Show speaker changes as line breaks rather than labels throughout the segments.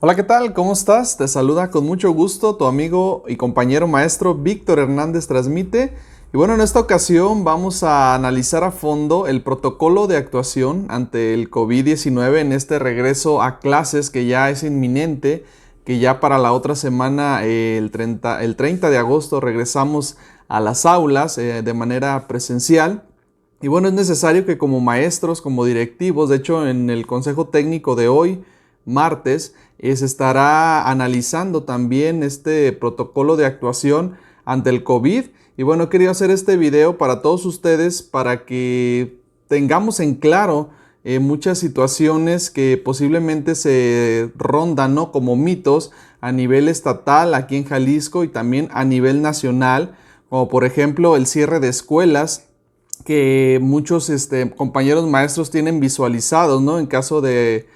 Hola, ¿qué tal? ¿Cómo estás? Te saluda con mucho gusto tu amigo y compañero maestro Víctor Hernández Transmite. Y bueno, en esta ocasión vamos a analizar a fondo el protocolo de actuación ante el COVID-19 en este regreso a clases que ya es inminente, que ya para la otra semana, el 30 de agosto, regresamos a las aulas de manera presencial. Y bueno, es necesario que como maestros, como directivos, de hecho en el consejo técnico de hoy, martes, se estará analizando también este protocolo de actuación ante el COVID. Y bueno, he querido hacer este video para todos ustedes para que tengamos en claro muchas situaciones que posiblemente se rondan, ¿no?, como mitos a nivel estatal aquí en Jalisco y también a nivel nacional, como por ejemplo el cierre de escuelas que muchos compañeros maestros tienen visualizados, ¿no? En caso de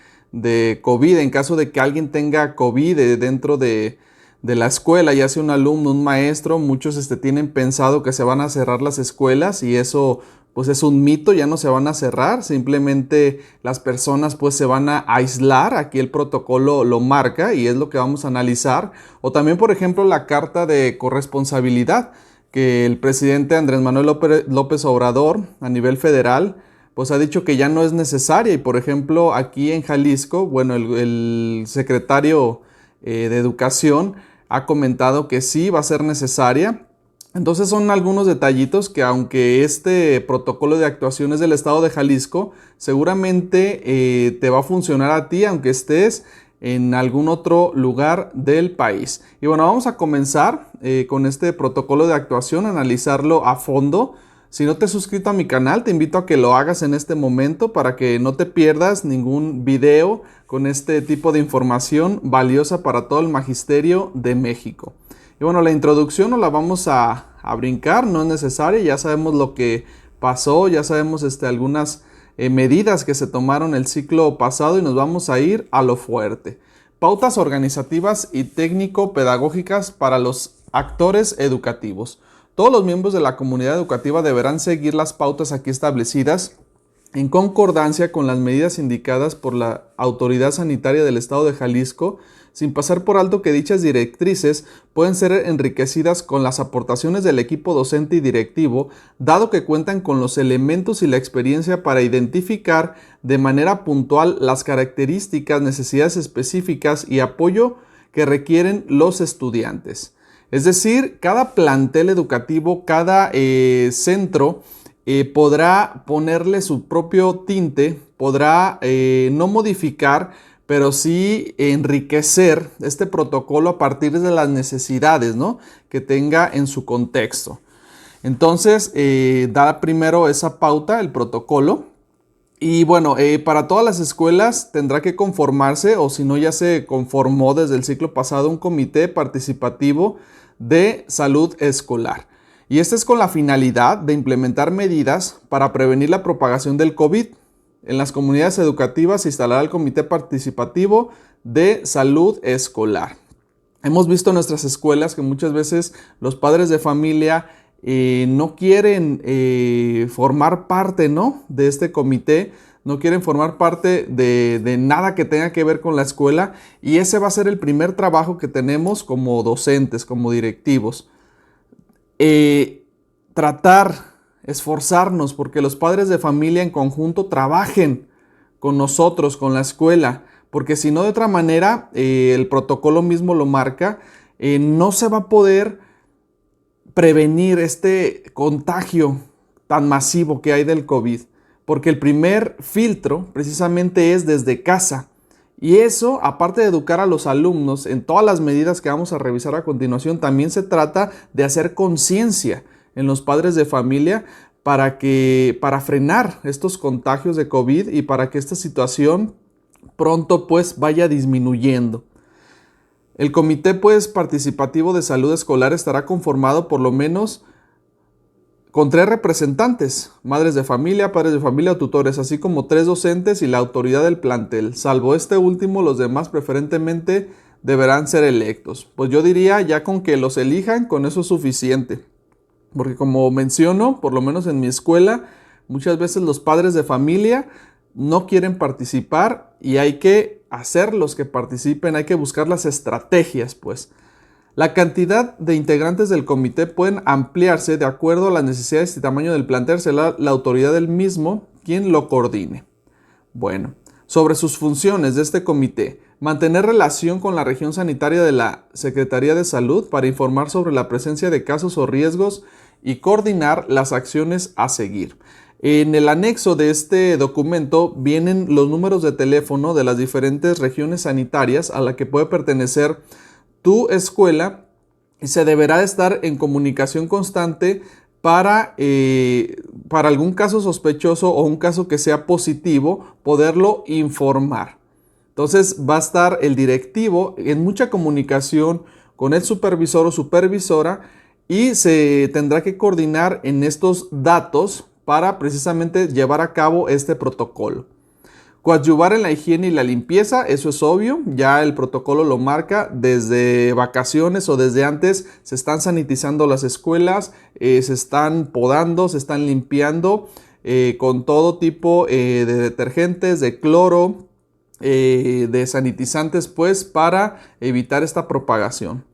COVID, en caso de que alguien tenga COVID dentro de la escuela, ya sea un alumno, un maestro, muchos tienen pensado que se van a cerrar las escuelas y eso pues es un mito, ya no se van a cerrar, simplemente las personas pues se van a aislar, aquí el protocolo lo marca y es lo que vamos a analizar. O también, por ejemplo, la carta de corresponsabilidad que el presidente Andrés Manuel López Obrador a nivel federal pues ha dicho que ya no es necesaria. Y por ejemplo aquí en Jalisco, bueno, el secretario de Educación ha comentado que sí va a ser necesaria. Entonces son algunos detallitos que, aunque este protocolo de actuación es del estado de Jalisco, seguramente te va a funcionar a ti aunque estés en algún otro lugar del país. Y bueno, vamos a comenzar con este protocolo de actuación, analizarlo a fondo. Si no te has suscrito a mi canal, te invito a que lo hagas en este momento para que no te pierdas ningún video con este tipo de información valiosa para todo el magisterio de México. Y bueno, la introducción no la vamos a brincar, no es necesaria, ya sabemos lo que pasó, ya sabemos algunas medidas que se tomaron el ciclo pasado y nos vamos a ir a lo fuerte. Pautas organizativas y técnico-pedagógicas para los actores educativos. Todos los miembros de la comunidad educativa deberán seguir las pautas aquí establecidas en concordancia con las medidas indicadas por la Autoridad Sanitaria del Estado de Jalisco, sin pasar por alto que dichas directrices pueden ser enriquecidas con las aportaciones del equipo docente y directivo, dado que cuentan con los elementos y la experiencia para identificar de manera puntual las características, necesidades específicas y apoyo que requieren los estudiantes. Es decir, cada plantel educativo, cada centro podrá ponerle su propio tinte, podrá no modificar, pero sí enriquecer este protocolo a partir de las necesidades, ¿no?, que tenga en su contexto. Entonces, da primero esa pauta, el protocolo. Y bueno, para todas las escuelas tendrá que conformarse, o si no ya se conformó desde el ciclo pasado, un comité participativo de salud escolar. Y este es con la finalidad de implementar medidas para prevenir la propagación del COVID. En las comunidades educativas se instalará el comité participativo de salud escolar. Hemos visto en nuestras escuelas que muchas veces los padres de familia no quieren formar parte, ¿no?, de este comité, no quieren formar parte de nada que tenga que ver con la escuela, y ese va a ser el primer trabajo que tenemos como docentes, como directivos. Tratar, esforzarnos porque los padres de familia en conjunto trabajen con nosotros, con la escuela, porque si no, de otra manera, el protocolo mismo lo marca, no se va a poder prevenir este contagio tan masivo que hay del COVID, porque el primer filtro precisamente es desde casa. Y eso, aparte de educar a los alumnos en todas las medidas que vamos a revisar a continuación, también se trata de hacer conciencia en los padres de familia para frenar estos contagios de COVID y para que esta situación pronto pues vaya disminuyendo. El comité pues participativo de salud escolar estará conformado por lo menos con 3 representantes, madres de familia, padres de familia o tutores, así como 3 docentes y la autoridad del plantel. Salvo este último, los demás preferentemente deberán ser electos. Pues yo diría, ya con que los elijan, con eso es suficiente. Porque como menciono, por lo menos en mi escuela, muchas veces los padres de familia no quieren participar y hay que hacerlos que participen, hay que buscar las estrategias, pues. La cantidad de integrantes del comité pueden ampliarse de acuerdo a las necesidades y tamaño del plantel, será la autoridad del mismo quien lo coordine. Bueno, sobre sus funciones de este comité: mantener relación con la región sanitaria de la Secretaría de Salud para informar sobre la presencia de casos o riesgos y coordinar las acciones a seguir. En el anexo de este documento vienen los números de teléfono de las diferentes regiones sanitarias a la que puede pertenecer tu escuela, y se deberá estar en comunicación constante para algún caso sospechoso o un caso que sea positivo, poderlo informar. Entonces va a estar el directivo en mucha comunicación con el supervisor o supervisora, y se tendrá que coordinar en estos datos para precisamente llevar a cabo este protocolo. Coadyuvar en la higiene y la limpieza, eso es obvio, ya el protocolo lo marca. Desde vacaciones o desde antes se están sanitizando las escuelas, se están podando, se están limpiando con todo tipo de detergentes, de cloro, de sanitizantes, pues, para evitar esta propagación.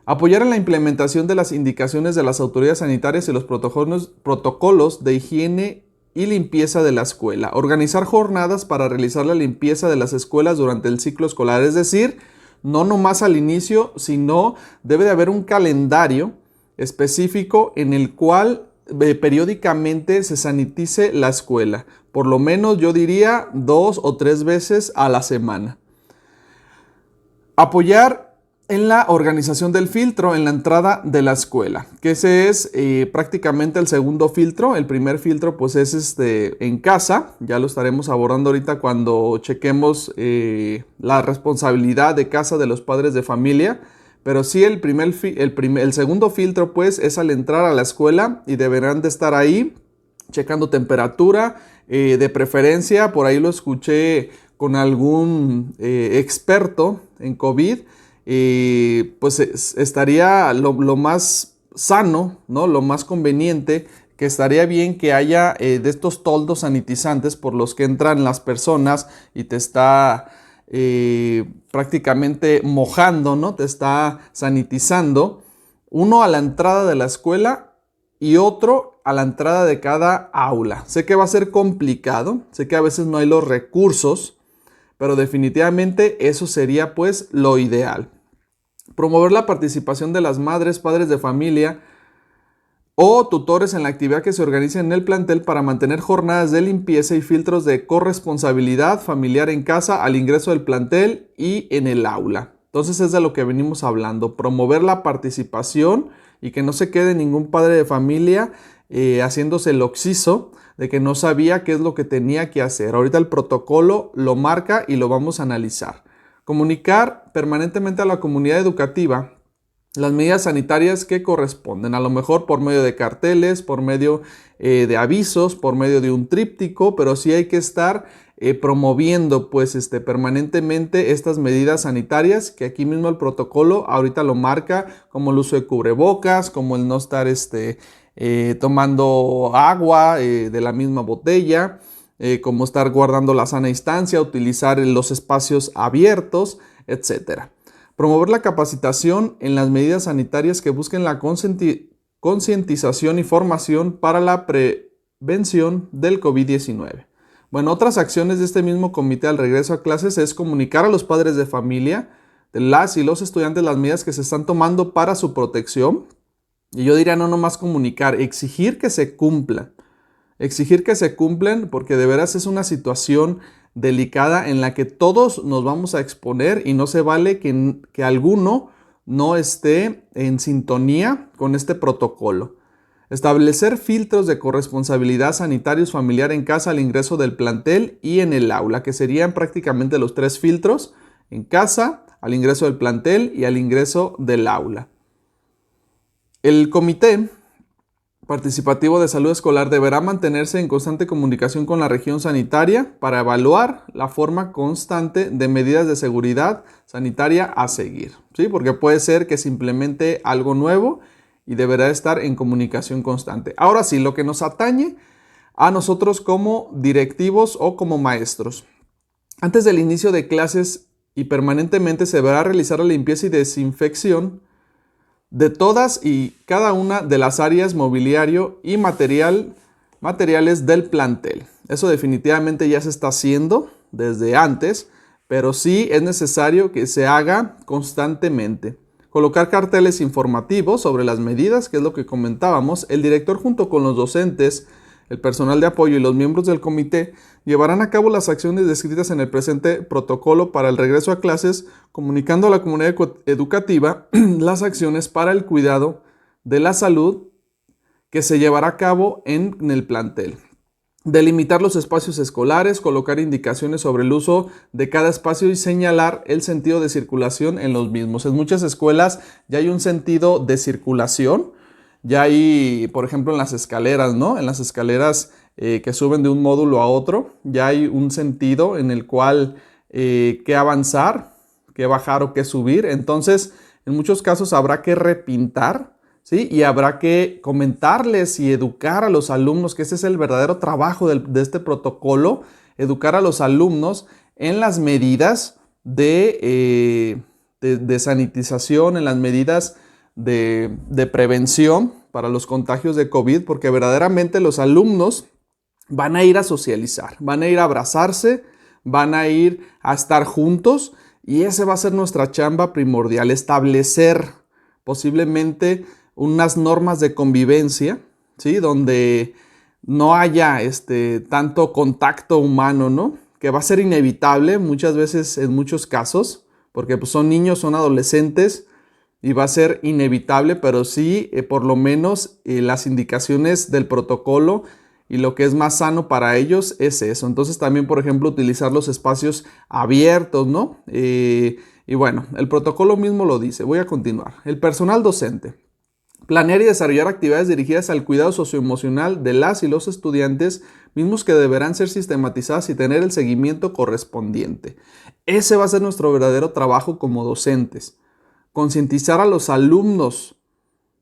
Apoyar en la implementación de las indicaciones de las autoridades sanitarias y los protocolos de higiene y limpieza de la escuela. Organizar jornadas para realizar la limpieza de las escuelas durante el ciclo escolar, es decir, no nomás al inicio, sino debe de haber un calendario específico en el cual periódicamente se sanitice la escuela. Por lo menos yo diría 2 o 3 veces a la semana. Apoyar en la organización del filtro en la entrada de la escuela, que ese es prácticamente el segundo filtro. El primer filtro pues es en casa, ya lo estaremos abordando ahorita cuando chequemos la responsabilidad de casa de los padres de familia. Pero sí, el segundo filtro pues es al entrar a la escuela, y deberán de estar ahí checando temperatura, de preferencia, por ahí lo escuché con algún experto en COVID, pues estaría lo más sano, ¿no? Lo más conveniente, que estaría bien que haya de estos toldos sanitizantes por los que entran las personas y te está prácticamente mojando, ¿no? Te está sanitizando. Uno a la entrada de la escuela y otro a la entrada de cada aula. Sé que va a ser complicado, sé que a veces no hay los recursos, pero definitivamente eso sería pues lo ideal. Promover la participación de las madres, padres de familia o tutores en la actividad que se organice en el plantel para mantener jornadas de limpieza y filtros de corresponsabilidad familiar en casa, al ingreso del plantel y en el aula. Entonces es de lo que venimos hablando, promover la participación y que no se quede ningún padre de familia haciéndose el occiso de que no sabía qué es lo que tenía que hacer. Ahorita el protocolo lo marca y lo vamos a analizar. Comunicar permanentemente a la comunidad educativa las medidas sanitarias que corresponden, a lo mejor por medio de carteles, por medio de avisos, por medio de un tríptico, pero sí hay que estar promoviendo pues permanentemente estas medidas sanitarias, que aquí mismo el protocolo ahorita lo marca, como el uso de cubrebocas, como el no estar tomando agua de la misma botella, como estar guardando la sana distancia, utilizar los espacios abiertos, etc. Promover la capacitación en las medidas sanitarias que busquen la concientización y formación para la prevención del COVID-19. Bueno, otras acciones de este mismo comité al regreso a clases es comunicar a los padres de familia, de las y los estudiantes, las medidas que se están tomando para su protección. Y yo diría no nomás comunicar, exigir que se cumplan. Exigir que se cumplan, porque de veras es una situación delicada en la que todos nos vamos a exponer y no se vale que alguno no esté en sintonía con este protocolo. Establecer filtros de corresponsabilidad sanitarios familiar en casa al ingreso del plantel y en el aula, que serían prácticamente los 3 filtros: en casa, al ingreso del plantel y al ingreso del aula. El comité participativo de salud escolar deberá mantenerse en constante comunicación con la región sanitaria para evaluar la forma constante de medidas de seguridad sanitaria a seguir, ¿sí? Porque puede ser que se implemente algo nuevo y deberá estar en comunicación constante. Ahora sí, lo que nos atañe a nosotros como directivos o como maestros. Antes del inicio de clases y permanentemente se deberá realizar la limpieza y desinfección de todas y cada una de las áreas, mobiliario y materiales del plantel. Eso definitivamente ya se está haciendo desde antes, pero sí es necesario que se haga constantemente. Colocar carteles informativos sobre las medidas, que es lo que comentábamos. El director junto con los docentes, el personal de apoyo y los miembros del comité llevarán a cabo las acciones descritas en el presente protocolo para el regreso a clases, comunicando a la comunidad educativa las acciones para el cuidado de la salud que se llevará a cabo en el plantel. Delimitar los espacios escolares, colocar indicaciones sobre el uso de cada espacio y señalar el sentido de circulación en los mismos. En muchas escuelas ya hay un sentido de circulación, ya hay, por ejemplo, en las escaleras, ¿no? En las escaleras que suben de un módulo a otro, ya hay un sentido en el cual qué avanzar, qué bajar o qué subir. Entonces, en muchos casos habrá que repintar, ¿sí? Y habrá que comentarles y educar a los alumnos, que ese es el verdadero trabajo de este protocolo, educar a los alumnos en las medidas de sanitización, en las medidas de prevención para los contagios de COVID, porque verdaderamente los alumnos van a ir a socializar, van a ir a abrazarse, van a ir a estar juntos y ese va a ser nuestra chamba primordial, establecer posiblemente unas normas de convivencia, ¿sí? Donde no haya tanto contacto humano, ¿no? Que va a ser inevitable muchas veces, en muchos casos, porque pues, son niños, son adolescentes y va a ser inevitable, pero sí, por lo menos las indicaciones del protocolo y lo que es más sano para ellos es eso. Entonces también, por ejemplo, utilizar los espacios abiertos, ¿no? Y bueno, el protocolo mismo lo dice. Voy a continuar. El personal docente. Planear y desarrollar actividades dirigidas al cuidado socioemocional de las y los estudiantes, mismos que deberán ser sistematizadas y tener el seguimiento correspondiente. Ese va a ser nuestro verdadero trabajo como docentes. Concientizar a los alumnos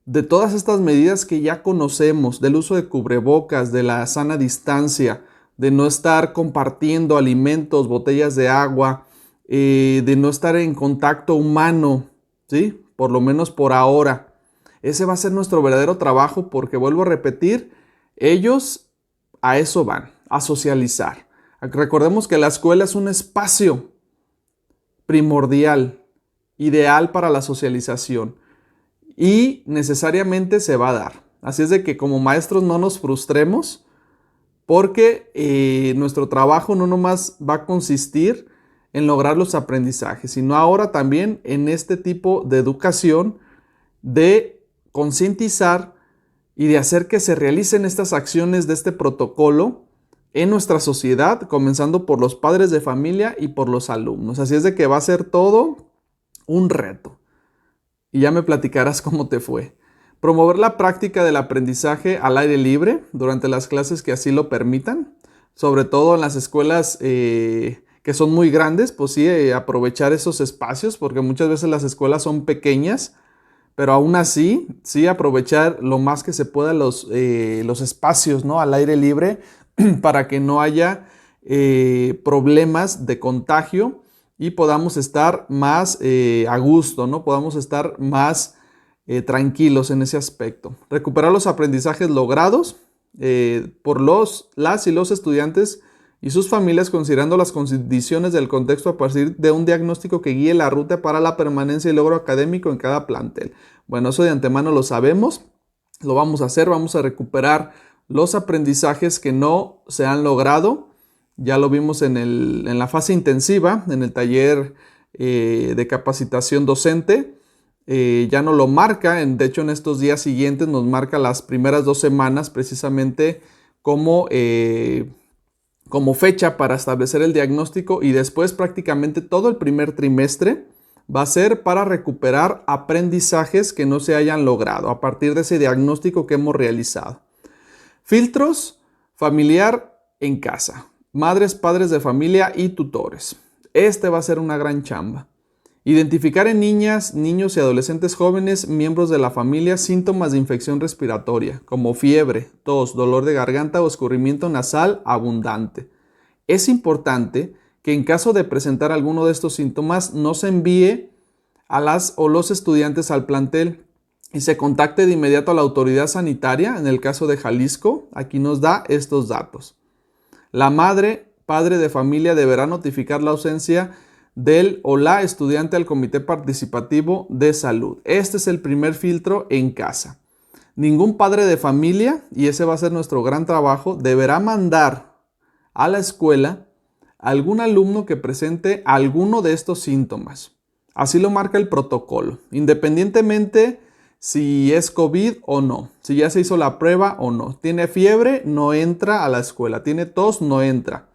de todas estas medidas que ya conocemos, del uso de cubrebocas, de la sana distancia, de no estar compartiendo alimentos, botellas de agua, de no estar en contacto humano, ¿sí? Por lo menos por ahora. Ese va a ser nuestro verdadero trabajo porque, vuelvo a repetir, ellos a eso van, a socializar. Recordemos que la escuela es un espacio primordial, ideal para la socialización y necesariamente se va a dar. Así es de que como maestros no nos frustremos porque nuestro trabajo no nomás va a consistir en lograr los aprendizajes, sino ahora también en este tipo de educación de concientizar y de hacer que se realicen estas acciones de este protocolo en nuestra sociedad, comenzando por los padres de familia y por los alumnos. Así es de que va a ser todo un reto. Y ya me platicarás cómo te fue. Promover la práctica del aprendizaje al aire libre durante las clases que así lo permitan, sobre todo en las escuelas que son muy grandes, pues sí, aprovechar esos espacios, porque muchas veces las escuelas son pequeñas, pero aún así, sí aprovechar lo más que se pueda los espacios, ¿no? Al aire libre para que no haya problemas de contagio y podamos estar más a gusto, ¿no? Podamos estar más tranquilos en ese aspecto. Recuperar los aprendizajes logrados por las y los estudiantes y sus familias, considerando las condiciones del contexto a partir de un diagnóstico que guíe la ruta para la permanencia y logro académico en cada plantel. Bueno, eso de antemano lo sabemos, lo vamos a hacer, vamos a recuperar los aprendizajes que no se han logrado. Ya lo vimos en la fase intensiva, en el taller de capacitación docente. Ya no lo marca, de hecho en estos días siguientes nos marca las primeras 2 semanas precisamente como fecha para establecer el diagnóstico y después prácticamente todo el primer trimestre va a ser para recuperar aprendizajes que no se hayan logrado a partir de ese diagnóstico que hemos realizado. Filtros familiar en casa, madres, padres de familia y tutores. Este va a ser una gran chamba. Identificar en niñas, niños y adolescentes jóvenes, miembros de la familia, síntomas de infección respiratoria, como fiebre, tos, dolor de garganta o escurrimiento nasal abundante. Es importante que en caso de presentar alguno de estos síntomas no se envíe a las o los estudiantes al plantel y se contacte de inmediato a la autoridad sanitaria. En el caso de Jalisco, aquí nos da estos datos. La madre, padre de familia deberá notificar la ausencia del o la estudiante al comité participativo de salud. Este es el primer filtro en casa. Ningún padre de familia, y ese va a ser nuestro gran trabajo, deberá mandar a la escuela algún alumno que presente alguno de estos síntomas. Así lo marca el protocolo, independientemente si es COVID o no, si ya se hizo la prueba o no. Tiene fiebre, no entra a la escuela. Tiene tos, no entra.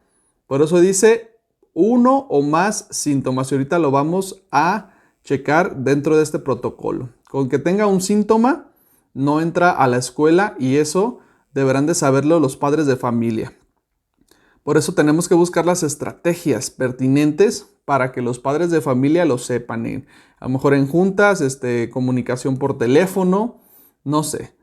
Por eso dice uno o más síntomas y ahorita lo vamos a checar dentro de este protocolo. Con que tenga un síntoma, no entra a la escuela y eso deberán de saberlo los padres de familia. Por eso tenemos que buscar las estrategias pertinentes para que los padres de familia lo sepan. A lo mejor en juntas, comunicación por teléfono, no sé.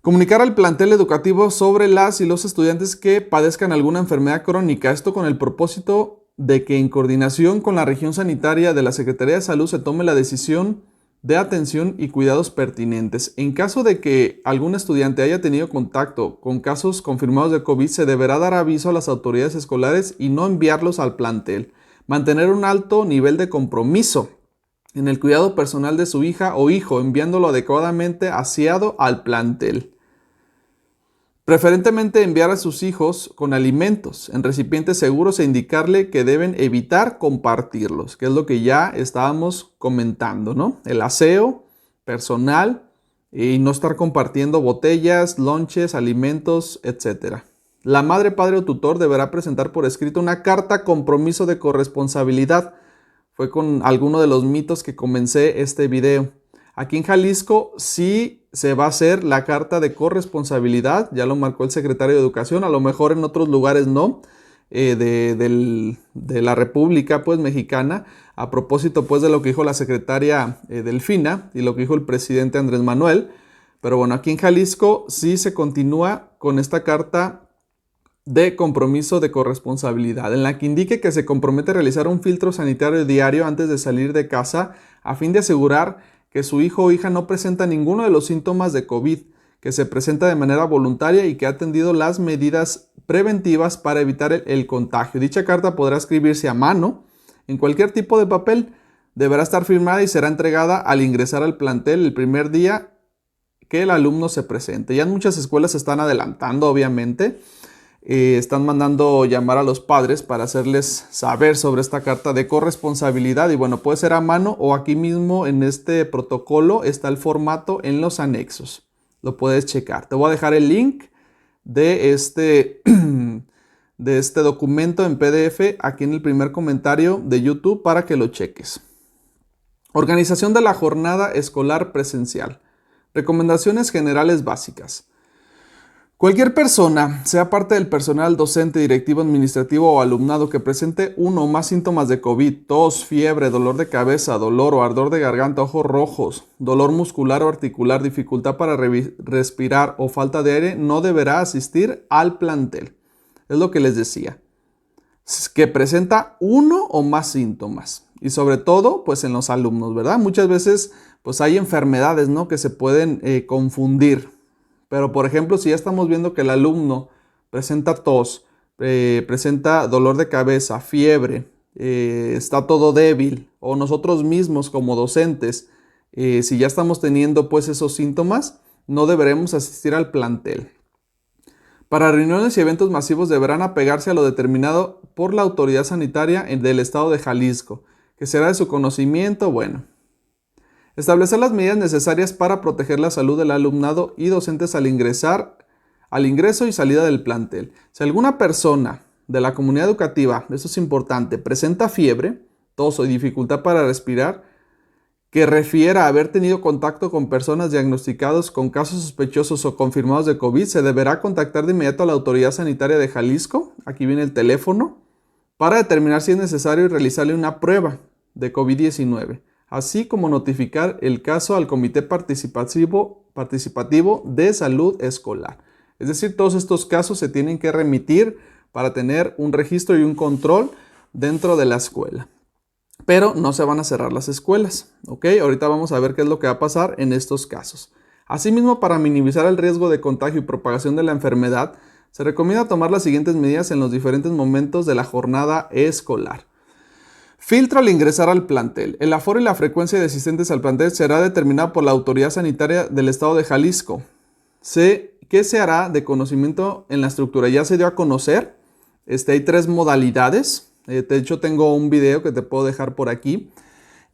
Comunicar al plantel educativo sobre las y los estudiantes que padezcan alguna enfermedad crónica. Esto con el propósito de que en coordinación con la región sanitaria de la Secretaría de Salud se tome la decisión de atención y cuidados pertinentes. En caso de que algún estudiante haya tenido contacto con casos confirmados de COVID, se deberá dar aviso a las autoridades escolares y no enviarlos al plantel. Mantener un alto nivel de compromiso en el cuidado personal de su hija o hijo, enviándolo adecuadamente aseado al plantel. Preferentemente enviar a sus hijos con alimentos en recipientes seguros e indicarle que deben evitar compartirlos, que es lo que ya estábamos comentando, ¿no? El aseo personal y no estar compartiendo botellas, lonches, alimentos, etc. La madre, padre o tutor deberá presentar por escrito una carta compromiso de corresponsabilidad. Fue con alguno de los mitos que comencé este video. Aquí en Jalisco sí se va a hacer la carta de corresponsabilidad, ya lo marcó el secretario de Educación, a lo mejor en otros lugares no, de la República pues mexicana, a propósito pues de lo que dijo la secretaria Delfina y lo que dijo el presidente Andrés Manuel. Pero bueno, aquí en Jalisco sí se continúa con esta carta de compromiso de corresponsabilidad, en la que indique que se compromete a realizar un filtro sanitario diario antes de salir de casa a fin de asegurar que su hijo o hija no presenta ninguno de los síntomas de COVID, que se presenta de manera voluntaria y que ha atendido las medidas preventivas para evitar el contagio. Dicha carta podrá escribirse a mano en cualquier tipo de papel, deberá estar firmada y será entregada al ingresar al plantel el primer día que el alumno se presente. Ya en muchas escuelas se están adelantando, obviamente. Están mandando llamar a los padres para hacerles saber sobre esta carta de corresponsabilidad y bueno, puede ser a mano o aquí mismo en este protocolo está el formato en los anexos. Lo puedes checar. Te voy a dejar el link de este documento en PDF aquí en el primer comentario de YouTube para que lo cheques. Organización de la jornada escolar presencial. Recomendaciones generales básicas. Cualquier persona, sea parte del personal docente, directivo, administrativo o alumnado que presente uno o más síntomas de COVID, tos, fiebre, dolor de cabeza, dolor o ardor de garganta, ojos rojos, dolor muscular o articular, dificultad para respirar o falta de aire, no deberá asistir al plantel. Es lo que les decía. Que presenta uno o más síntomas. Y sobre todo, pues en los alumnos, ¿verdad? Muchas veces, pues hay enfermedades, ¿no? Que se pueden confundir. Pero, por ejemplo, si ya estamos viendo que el alumno presenta tos, presenta dolor de cabeza, fiebre, está todo débil, o nosotros mismos como docentes, si ya estamos teniendo pues esos síntomas, no deberemos asistir al plantel. Para reuniones y eventos masivos deberán apegarse a lo determinado por la autoridad sanitaria del estado de Jalisco, que será de su conocimiento, bueno. Establecer las medidas necesarias para proteger la salud del alumnado y docentes al ingreso y salida del plantel. Si alguna persona de la comunidad educativa, eso es importante, presenta fiebre, tos o dificultad para respirar, que refiera haber tenido contacto con personas diagnosticadas con casos sospechosos o confirmados de COVID, se deberá contactar de inmediato a la autoridad sanitaria de Jalisco, aquí viene el teléfono, para determinar si es necesario y realizarle una prueba de COVID-19. Así como notificar el caso al Comité Participativo de Salud Escolar. Es decir, todos estos casos se tienen que remitir para tener un registro y un control dentro de la escuela. Pero no se van a cerrar las escuelas, ¿ok? Ahorita vamos a ver qué es lo que va a pasar en estos casos. Asimismo, para minimizar el riesgo de contagio y propagación de la enfermedad, se recomienda tomar las siguientes medidas en los diferentes momentos de la jornada escolar. Filtro al ingresar al plantel. El aforo y la frecuencia de asistentes al plantel será determinada por la autoridad sanitaria del estado de Jalisco. ¿Qué se hará de conocimiento en la estructura? Ya se dio a conocer. Hay 3 modalidades. De hecho, tengo un video que te puedo dejar por aquí.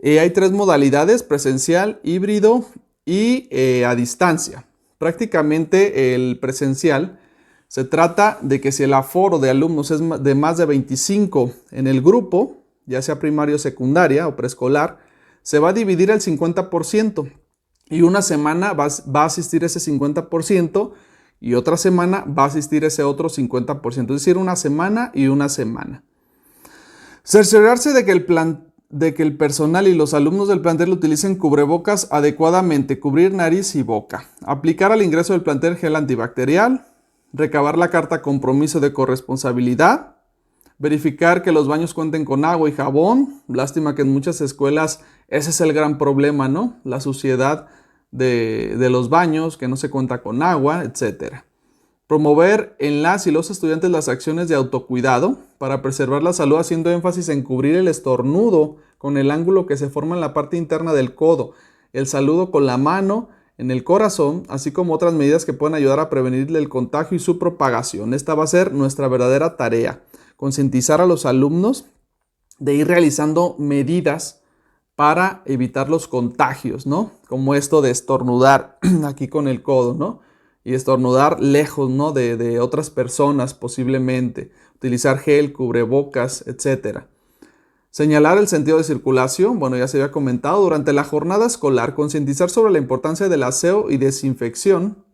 Hay 3 modalidades: presencial, híbrido y a distancia. Prácticamente el presencial se trata de que si el aforo de alumnos es de más de 25 en el grupo, ya sea primario, secundaria o preescolar, se va a dividir el 50%. Y una semana va a asistir ese 50% y otra semana va a asistir ese otro 50%. Es decir, una semana y una semana. Cerciorarse de que el personal y los alumnos del plantel utilicen cubrebocas adecuadamente, cubrir nariz y boca. Aplicar al ingreso del plantel gel antibacterial. Recabar la carta compromiso de corresponsabilidad. Verificar que los baños cuenten con agua y jabón. Lástima que en muchas escuelas ese es el gran problema, ¿no? La suciedad de los baños, que no se cuenta con agua, etc. Promover en las y los estudiantes las acciones de autocuidado para preservar la salud, haciendo énfasis en cubrir el estornudo con el ángulo que se forma en la parte interna del codo, el saludo con la mano en el corazón, así como otras medidas que pueden ayudar a prevenir el contagio y su propagación. Esta va a ser nuestra verdadera tarea: concientizar a los alumnos de ir realizando medidas para evitar los contagios, ¿no? Como esto de estornudar aquí con el codo, ¿no? Y estornudar lejos, ¿no? de otras personas posiblemente. Utilizar gel, cubrebocas, etc. Señalar el sentido de circulación. Bueno, ya se había comentado. Durante la jornada escolar, concientizar sobre la importancia del aseo y desinfección.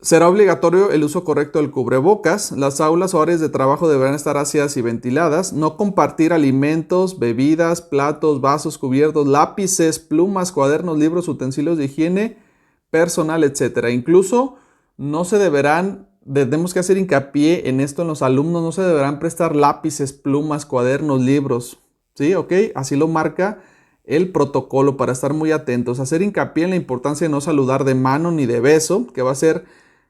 Será obligatorio el uso correcto del cubrebocas. Las aulas o áreas de trabajo deberán estar aseadas y ventiladas. No compartir alimentos, bebidas, platos, vasos, cubiertos, lápices, plumas, cuadernos, libros, utensilios de higiene personal, etc. Incluso tenemos que hacer hincapié en esto en los alumnos, no se deberán prestar lápices, plumas, cuadernos, libros. ¿Sí? ¿Ok? Así lo marca el protocolo, para estar muy atentos. Hacer hincapié en la importancia de no saludar de mano ni de beso, que va a ser,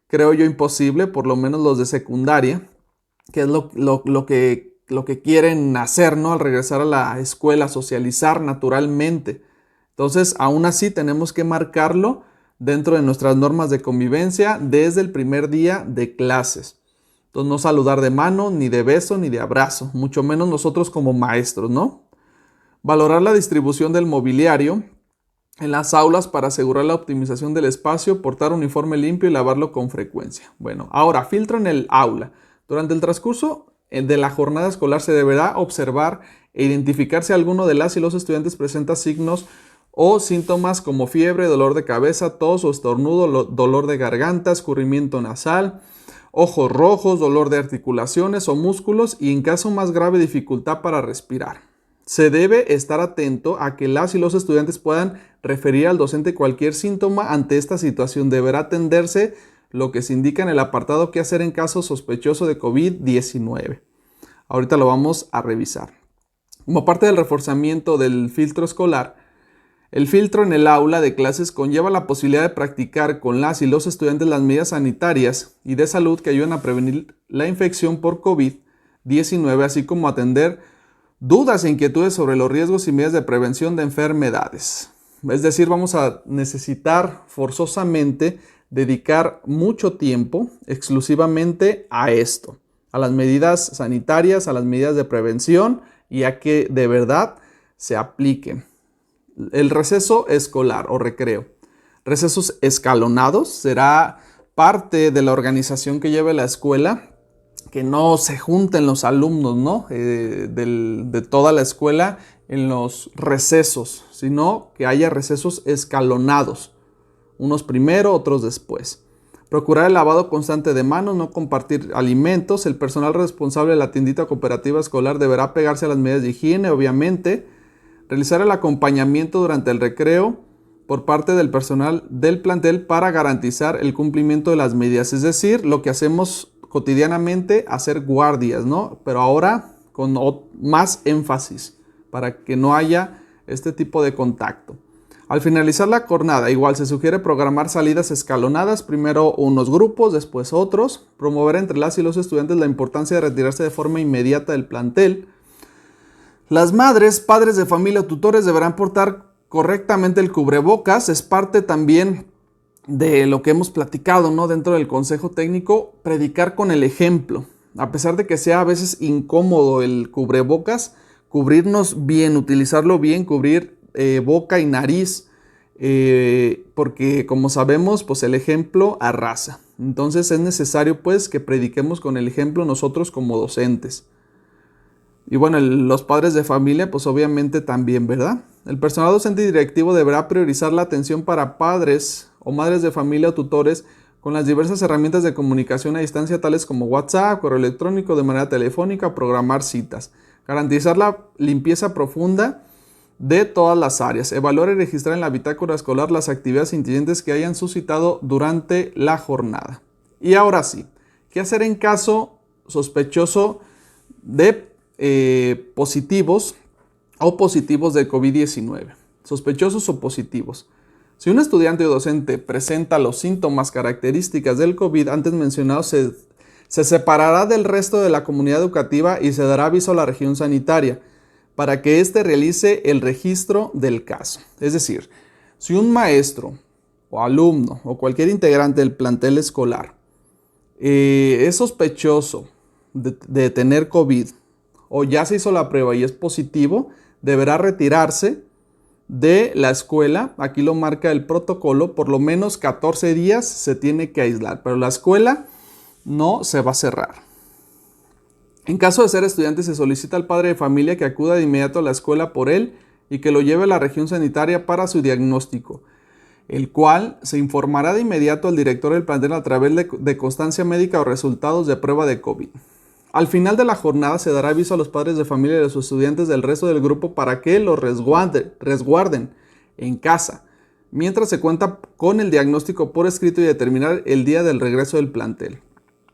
creo yo, imposible, por lo menos los de secundaria, que es lo que quieren hacer, ¿no? Al regresar a la escuela, socializar naturalmente. Entonces, aún así tenemos que marcarlo dentro de nuestras normas de convivencia desde el primer día de clases. Entonces, no saludar de mano, ni de beso, ni de abrazo, mucho menos nosotros como maestros, ¿no? Valorar la distribución del mobiliario en las aulas para asegurar la optimización del espacio, portar uniforme limpio y lavarlo con frecuencia. Bueno, ahora, filtro en el aula. Durante el transcurso de la jornada escolar se deberá observar e identificar si alguno de las y los estudiantes presenta signos o síntomas como fiebre, dolor de cabeza, tos o estornudo, dolor de garganta, escurrimiento nasal, ojos rojos, dolor de articulaciones o músculos y, en caso más grave, dificultad para respirar. Se debe estar atento a que las y los estudiantes puedan referir al docente cualquier síntoma. Ante esta situación deberá atenderse lo que se indica en el apartado "qué hacer en caso sospechoso de COVID-19". Ahorita lo vamos a revisar. Como parte del reforzamiento del filtro escolar, el filtro en el aula de clases conlleva la posibilidad de practicar con las y los estudiantes las medidas sanitarias y de salud que ayudan a prevenir la infección por COVID-19, así como atender dudas e inquietudes sobre los riesgos y medidas de prevención de enfermedades. Es decir, vamos a necesitar forzosamente dedicar mucho tiempo exclusivamente a esto, a las medidas sanitarias, a las medidas de prevención y a que de verdad se apliquen. El receso escolar o recreo. Recesos escalonados será parte de la organización que lleve la escuela, que no se junten los alumnos, ¿no? de toda la escuela en los recesos, sino que haya recesos escalonados, unos primero, otros después. Procurar el lavado constante de manos, no compartir alimentos. El personal responsable de la tiendita cooperativa escolar deberá pegarse a las medidas de higiene, obviamente. Realizar el acompañamiento durante el recreo por parte del personal del plantel para garantizar el cumplimiento de las medidas. Es decir, lo que hacemos cotidianamente, hacer guardias, ¿no? Pero ahora con más énfasis para que no haya este tipo de contacto. Al finalizar la jornada, igual se sugiere programar salidas escalonadas, primero unos grupos, después otros, promover entre las y los estudiantes la importancia de retirarse de forma inmediata del plantel. Las madres, padres de familia o tutores deberán portar correctamente el cubrebocas, es parte también de lo que hemos platicado, ¿no? Dentro del consejo técnico, predicar con el ejemplo. A pesar de que sea a veces incómodo el cubrebocas, cubrirnos bien, utilizarlo bien, cubrir boca y nariz, porque como sabemos, pues el ejemplo arrasa. Entonces es necesario pues que prediquemos con el ejemplo nosotros como docentes. Y bueno, los padres de familia, pues obviamente también, ¿verdad? El personal docente y directivo deberá priorizar la atención para padres o madres de familia o tutores con las diversas herramientas de comunicación a distancia, tales como WhatsApp, correo electrónico, de manera telefónica, programar citas. Garantizar la limpieza profunda de todas las áreas. Evaluar y registrar en la bitácora escolar las actividades e incidentes que hayan suscitado durante la jornada. Y ahora sí, ¿qué hacer en caso sospechoso de positivos o positivos de COVID-19? Sospechosos o positivos. Si un estudiante o docente presenta los síntomas características del COVID antes mencionados, se separará del resto de la comunidad educativa y se dará aviso a la región sanitaria para que éste realice el registro del caso. Es decir, si un maestro o alumno o cualquier integrante del plantel escolar es sospechoso de tener COVID o ya se hizo la prueba y es positivo, deberá retirarse de la escuela. Aquí lo marca el protocolo, por lo menos 14 días se tiene que aislar, pero la escuela no se va a cerrar. En caso de ser estudiante, se solicita al padre de familia que acuda de inmediato a la escuela por él y que lo lleve a la región sanitaria para su diagnóstico, el cual se informará de inmediato al director del plantel a través de constancia médica o resultados de prueba de COVID. Al final de la jornada se dará aviso a los padres de familia y a los estudiantes del resto del grupo para que los resguarden en casa, mientras se cuenta con el diagnóstico por escrito y determinar el día del regreso del plantel.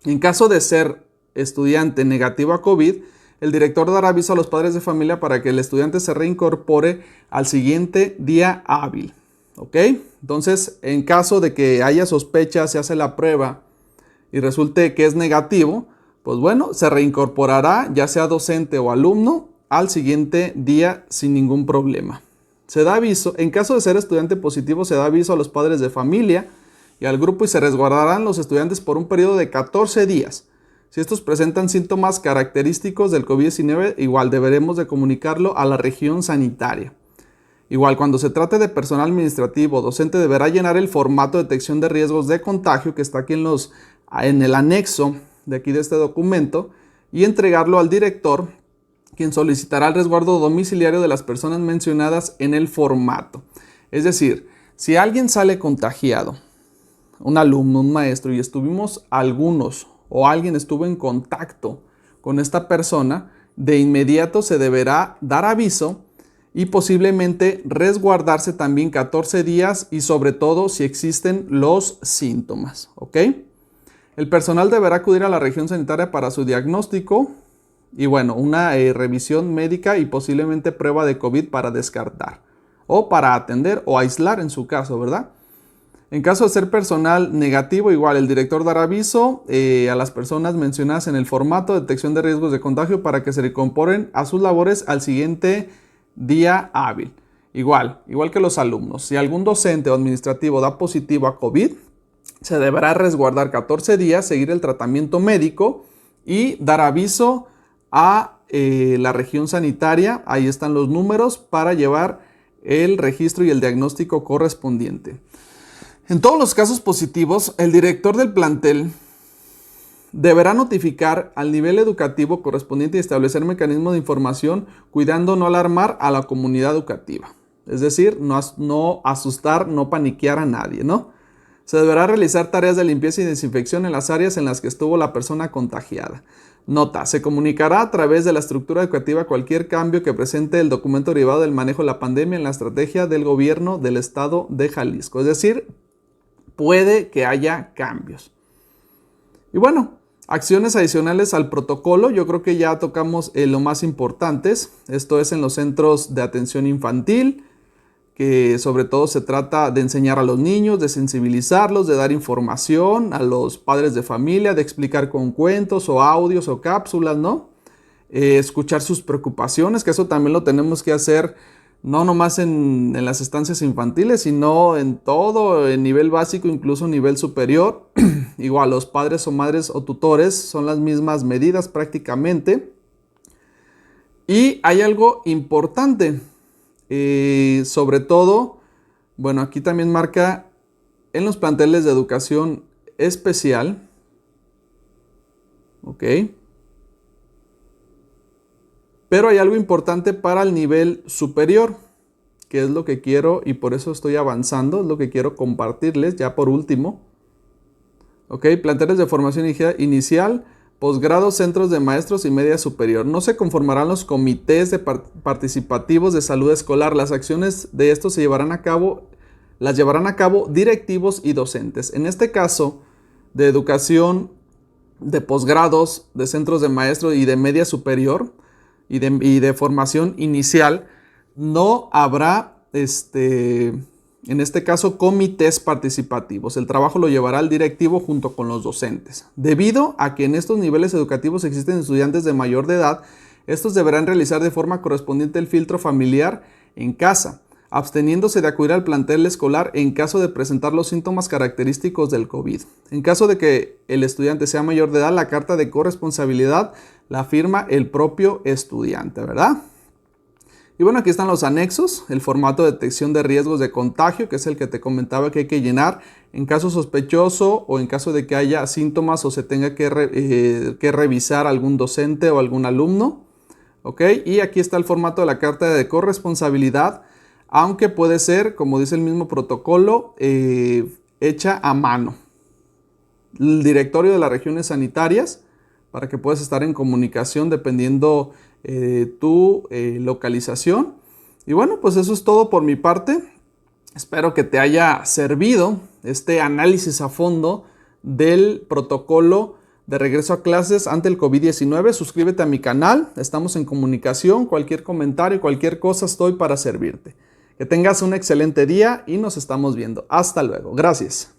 En caso de ser estudiante negativo a COVID, el director dará aviso a los padres de familia para que el estudiante se reincorpore al siguiente día hábil. ¿Ok? Entonces, en caso de que haya sospecha, se hace la prueba y resulte que es negativo, pues bueno, se reincorporará, ya sea docente o alumno, al siguiente día sin ningún problema. Se da aviso, en caso de ser estudiante positivo, se da aviso a los padres de familia y al grupo y se resguardarán los estudiantes por un periodo de 14 días. Si estos presentan síntomas característicos del COVID-19, igual deberemos de comunicarlo a la región sanitaria. Igual, cuando se trate de personal administrativo o docente, deberá llenar el formato de detección de riesgos de contagio que está aquí en el anexo de aquí de este documento y entregarlo al director, quien solicitará el resguardo domiciliario de las personas mencionadas en el formato. Es decir, si alguien sale contagiado, un alumno, un maestro, y estuvimos algunos o alguien estuvo en contacto con esta persona, de inmediato se deberá dar aviso y posiblemente resguardarse también 14 días y sobre todo si existen los síntomas, ¿ok? El personal deberá acudir a la región sanitaria para su diagnóstico y bueno, una revisión médica y posiblemente prueba de COVID para descartar o para atender o aislar en su caso, ¿verdad? En caso de ser personal negativo, igual el director dará aviso a las personas mencionadas en el formato de detección de riesgos de contagio para que se reincorporen a sus labores al siguiente día hábil. Igual que los alumnos. Si algún docente o administrativo da positivo a COVID, se deberá resguardar 14 días, seguir el tratamiento médico y dar aviso a la región sanitaria. Ahí están los números para llevar el registro y el diagnóstico correspondiente. En todos los casos positivos, el director del plantel deberá notificar al nivel educativo correspondiente y establecer mecanismos de información, cuidando no alarmar a la comunidad educativa. Es decir, no asustar, no paniquear a nadie, ¿no? Se deberá realizar tareas de limpieza y desinfección en las áreas en las que estuvo la persona contagiada. Nota, se comunicará a través de la estructura educativa cualquier cambio que presente el documento derivado del manejo de la pandemia en la estrategia del gobierno del estado de Jalisco. Es decir, puede que haya cambios. Y bueno, Acciones adicionales al protocolo, yo creo que ya tocamos lo más importantes. Esto es en los centros de atención infantil, que sobre todo se trata de enseñar a los niños, de sensibilizarlos, de dar información a los padres de familia, de explicar con cuentos o audios o cápsulas, ¿no? Escuchar sus preocupaciones, que eso también lo tenemos que hacer no nomás en las estancias infantiles, sino en todo, en nivel básico, incluso nivel superior. Igual los padres o madres o tutores son las mismas medidas prácticamente. Y hay algo importante, sobre todo, bueno, aquí también marca en los planteles de educación especial, ¿ok? Pero hay algo importante para el nivel superior, que es lo que quiero y por eso estoy avanzando, es lo que quiero compartirles ya por último. Ok, planteles de formación inicial, posgrado, centros de maestros y media superior. No se conformarán los comités participativos de salud escolar. Las acciones de estos las llevarán a cabo directivos y docentes. En este caso, de educación, de posgrados, de centros de maestros y de media superior, y de formación inicial, no habrá, en este caso, comités participativos. El trabajo lo llevará el directivo junto con los docentes. Debido a que en estos niveles educativos existen estudiantes de mayor de edad, estos deberán realizar de forma correspondiente el filtro familiar en casa, absteniéndose de acudir al plantel escolar en caso de presentar los síntomas característicos del COVID. En caso de que el estudiante sea mayor de edad, la carta de corresponsabilidad la firma el propio estudiante, ¿verdad? Y bueno, aquí están los anexos, el formato de detección de riesgos de contagio, que es el que te comentaba que hay que llenar en caso sospechoso o en caso de que haya síntomas o se tenga que revisar algún docente o algún alumno, ¿ok? Y aquí está el formato de la carta de corresponsabilidad, aunque puede ser, como dice el mismo protocolo, hecha a mano. El directorio de las regiones sanitarias, para que puedas estar en comunicación dependiendo tu localización. Y bueno, pues eso es todo por mi parte. Espero que te haya servido este análisis a fondo del protocolo de regreso a clases ante el COVID-19. Suscríbete a mi canal, estamos en comunicación. Cualquier comentario, cualquier cosa, estoy para servirte. Que tengas un excelente día y nos estamos viendo. Hasta luego. Gracias.